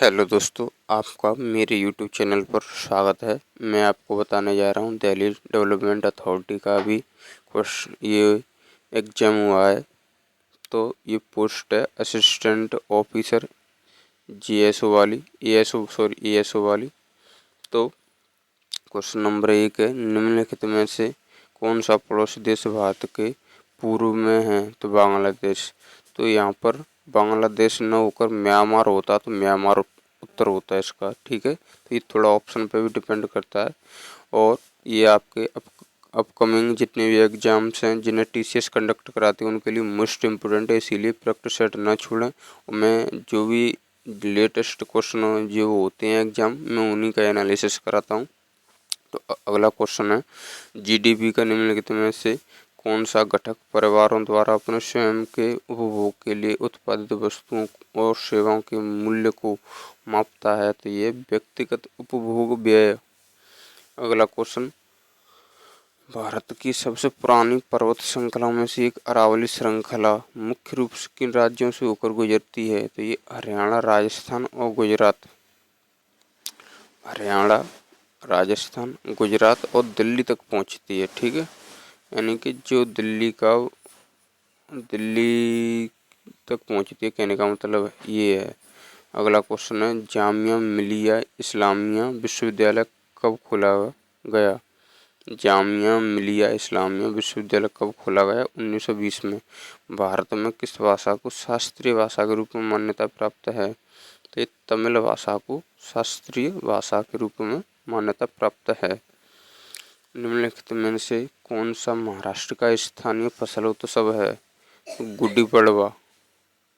Hello दोस्तों, आपका मेरे यूट्यूब चैनल पर स्वागत है। मैं आपको बताने जा रहा हूँ दिल्ली डेवलपमेंट अथॉरिटी का भी क्वेश्चन ये एग्ज़ाम हुआ है। तो ये पोस्ट है असिस्टेंट ऑफिसर जीएसओ वाली एएसओ वाली। तो क्वेश्चन नंबर 1 है, निम्नलिखित में से कौन सा पड़ोसी देश भारत के पूर्व में है? तो बांग्लादेश। तो यहाँ पर बांग्लादेश न होकर म्यांमार होता तो म्यांमार उत्तर होता है इसका। ठीक है, तो ये थोड़ा ऑप्शन पे भी डिपेंड करता है। और ये आपके अपकमिंग जितने भी एग्जाम्स हैं जिन्हें टीसीएस कंडक्ट कराती है उनके लिए मोस्ट इम्पोर्टेंट है, इसीलिए प्रैक्टिस सेट ना छोड़ें। और मैं जो भी लेटेस्ट क्वेश्चन जो होते हैं एग्जाम में उन्हीं का एनालिसिस कराता हूँ। तो अगला क्वेश्चन है, जीडीपी का निम्नलिखित में से कौन सा घटक परिवारों द्वारा अपने स्वयं के उपभोग के लिए उत्पादित वस्तुओं और सेवाओं के मूल्य को मापता है? तो ये व्यक्तिगत उपभोग व्यय। अगला क्वेश्चन, भारत की सबसे पुरानी पर्वत श्रृंखलाओं में से एक अरावली श्रृंखला मुख्य रूप से किन राज्यों से होकर गुजरती है? तो ये हरियाणा, राजस्थान और गुजरात। हरियाणा, राजस्थान, गुजरात और दिल्ली तक पहुंचती है। ठीक है, यानी कि जो दिल्ली तक पहुंचती है, कहने का मतलब ये है। अगला क्वेश्चन है, जामिया मिलिया इस्लामिया विश्वविद्यालय कब खोला गया? जामिया मिलिया इस्लामिया विश्वविद्यालय कब खोला गया? 1920 में। भारत में किस भाषा को शास्त्रीय भाषा के रूप में मान्यता प्राप्त है? तो ये तमिल भाषा को शास्त्रीय भाषा के रूप में मान्यता प्राप्त है। निम्नलिखित में से कौन सा महाराष्ट्र का स्थानीय फसल उत्सव है? गुड़ी पड़वा।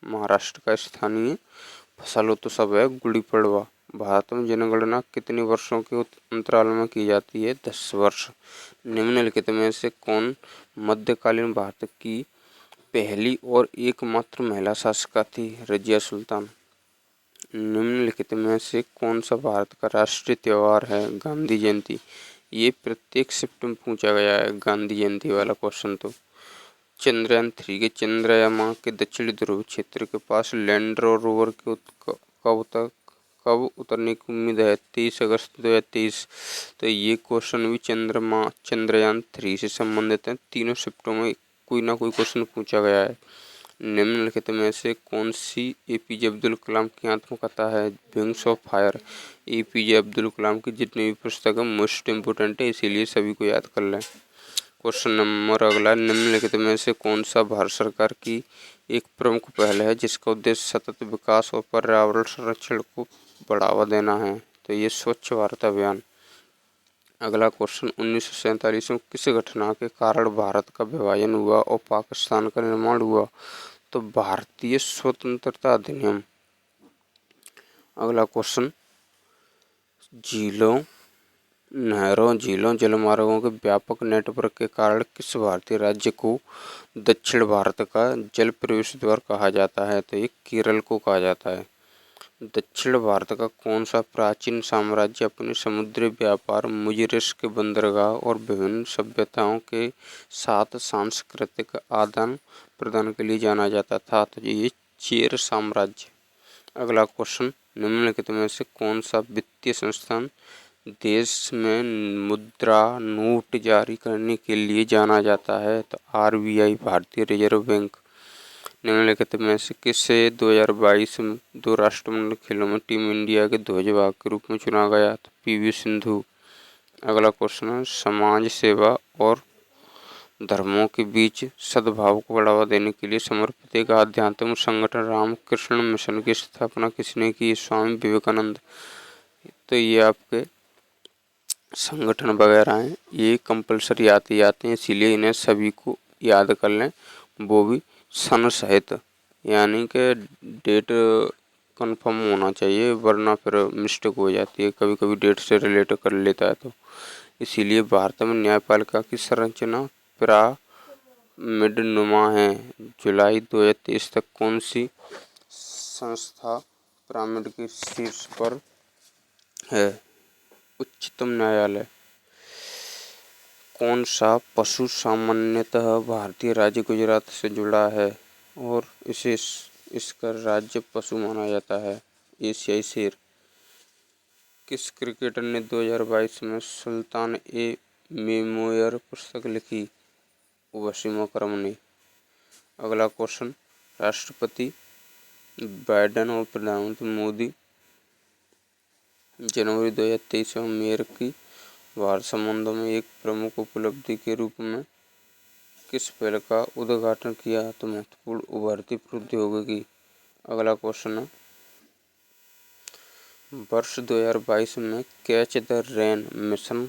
महाराष्ट्र का स्थानीय फसल उत्सव है गुड़ी पड़वा। भारत में जनगणना कितने वर्षों के अंतराल में की जाती है? 10 वर्ष। निम्नलिखित में से कौन मध्यकालीन भारत की पहली और एकमात्र महिला शासिका थी? रजिया सुल्तान। निम्नलिखित में से कौन सा भारत का राष्ट्रीय त्योहार है? गांधी जयंती। ये प्रत्येक शिफ्ट में पूछा गया है गांधी जयंती वाला क्वेश्चन। तो चंद्रयान-3 के चंद्रमा के दक्षिणी ध्रुव क्षेत्र के पास लैंडर और रोवर के कब उतरने की उम्मीद है? 23 अगस्त 2023। तो ये क्वेश्चन भी चंद्रयान-3 से संबंधित है। तीनों शिफ्टों में कोई ना कोई क्वेश्चन पूछा गया है। निम्नलिखित में से कौन सी एपीजे अब्दुल कलाम की आत्मकथा है? Wings of fire. APJ Abdul Kalam की जितनी भी पुस्तक है मोस्ट इम्पोर्टेंट है, इसीलिए सभी को याद कर लें। क्वेश्चन नंबर अगला, निम्नलिखित में से कौन सा भारत सरकार की एक प्रमुख पहल है जिसका उद्देश्य सतत विकास और पर्यावरण संरक्षण को बढ़ावा देना है? तो ये स्वच्छ भारत अभियान। अगला क्वेश्चन, 1947 में किस घटना के कारण भारत का विभाजन हुआ और पाकिस्तान का निर्माण हुआ? तो भारतीय स्वतंत्रता अधिनियम। अगला क्वेश्चन, झीलों, नहरों, झीलों, जलमार्गों के व्यापक नेटवर्क के कारण किस भारतीय राज्य को दक्षिण भारत का जल प्रवेश द्वार कहा जाता है? तो ये केरल को कहा जाता है। दक्षिण भारत का कौन सा प्राचीन साम्राज्य अपने समुद्री व्यापार, मुजिरिस के बंदरगाह और विभिन्न सभ्यताओं के साथ सांस्कृतिक आदान प्रदान के लिए जाना जाता था? तो ये चेर साम्राज्य। अगला क्वेश्चन, निम्नलिखित में से कौन सा वित्तीय संस्थान देश में मुद्रा नोट जारी करने के लिए जाना जाता है? तो आरबीआई, भारतीय रिजर्व बैंक। निम्नलिखित में से किसे 2022 में दो राष्ट्रमंडल खेलों में टीम इंडिया के ध्वजवाहक के रूप में चुना गया? तो पीवी सिंधु। अगला क्वेश्चन है, समाज सेवा और धर्मों के बीच सद्भाव को बढ़ावा देने के लिए समर्पित एक आध्यात्मिक संगठन रामकृष्ण मिशन की स्थापना किसने की? स्वामी विवेकानंद। तो ये आपके संगठन वगैरह हैं, ये कंपलसरी आते हैं, इसीलिए इन्हें सभी को याद कर लें, वो भी सन सहित, यानी कि डेट कंफर्म होना चाहिए, वरना फिर मिस्टेक हो जाती है, कभी कभी डेट से रिलेट कर लेता है। तो इसीलिए भारत में न्यायपालिका की संरचना पिरामिडनुमा है। जुलाई 2023 तक कौन सी संस्था पिरामिड के शीर्ष पर है? उच्चतम न्यायालय। कौन सा पशु सामान्यतः भारतीय राज्य गुजरात से जुड़ा है और इसे इसका राज्य पशु माना जाता है? एशियाई शेर। किस क्रिकेटर ने 2022 में सुल्तान ए मेमोयर पुस्तक लिखी? वसीम अकरम ने। अगला क्वेश्चन, राष्ट्रपति बाइडेन और प्रधानमंत्री मोदी जनवरी 2023 में अमेरिकी भारत संबंधों में एक प्रमुख उपलब्धि के रूप में किस पहल का उद्घाटन किया? तो महत्वपूर्ण उभरती प्रौद्योगिकी। अगला क्वेश्चन है, वर्ष 2022 में कैच द रेन मिशन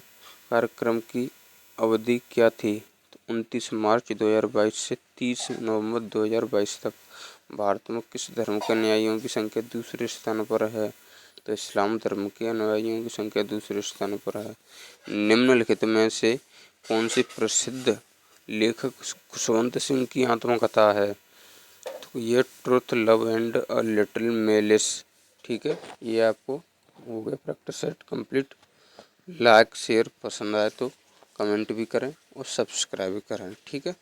कार्यक्रम की अवधि क्या थी? तो 29 मार्च 2022 से 30 नवंबर 2022 तक। भारत में किस धर्म के अनुयायियों की संख्या दूसरे स्थान पर है? तो इस्लाम धर्म के अनुयायियों की संख्या दूसरे स्थान पर है। निम्नलिखित में से कौन सी प्रसिद्ध लेखक खुशवंत सिंह की आत्मकथा है? तो ये truth love and a little malice. ठीक है, ये आपको हो गया practice set complete. Like share पसंद आए तो कमेंट भी करें और सब्सक्राइब भी करें। ठीक है।